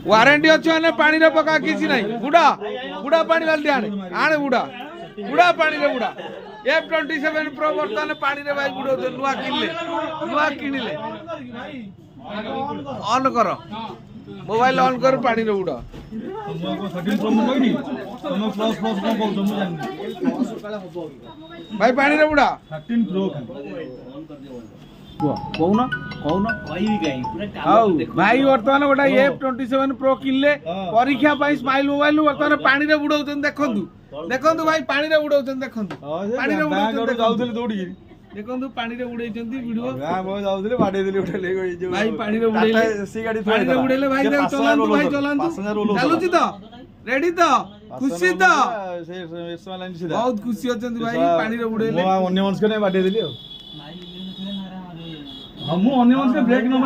warranty अच्छे मैंने पानी रे पका किसी नहीं बुढ़ा बुढ़ा पानी डाल दिया आने बुढ़ा बुढ़ा पानी रे बुढ़ा F27 Pro बर्तमान पानी रे भाई बुढ़ो तो नुआ किनिले ऑन करो मोबाइल ऑन कर पानी रे बुढ़ा भाई पानी रे बुढ़ा 13 Pro कौन भाई बर्तमान गोटे F27 Pro किनले परीक्षा स्माइल मोबाइल बर्तमान पानी रे बुड़ाउछन देखंतु देखंतु भाई पानी रे बुड़ाउछन देखंतु पानी रे बुड़ाउछन जाउथले दौड़ी देखंतु पानी रे बुड़ाइछंती वीडियो गां मो जाउथले बाडे देली उठे ले गई जो भाई पानी रे बुड़ाइले सी गाड़ी पानी रे बुड़ाइले भाई चलांतु भाई चलांतु चालुची तो रेडी तो खुशी तो बहुत खुशी अछंती भाई पानी रे बुड़ाइले मो अन्य मानस के बाडे देली हम अन्य मानस के ब्रेक न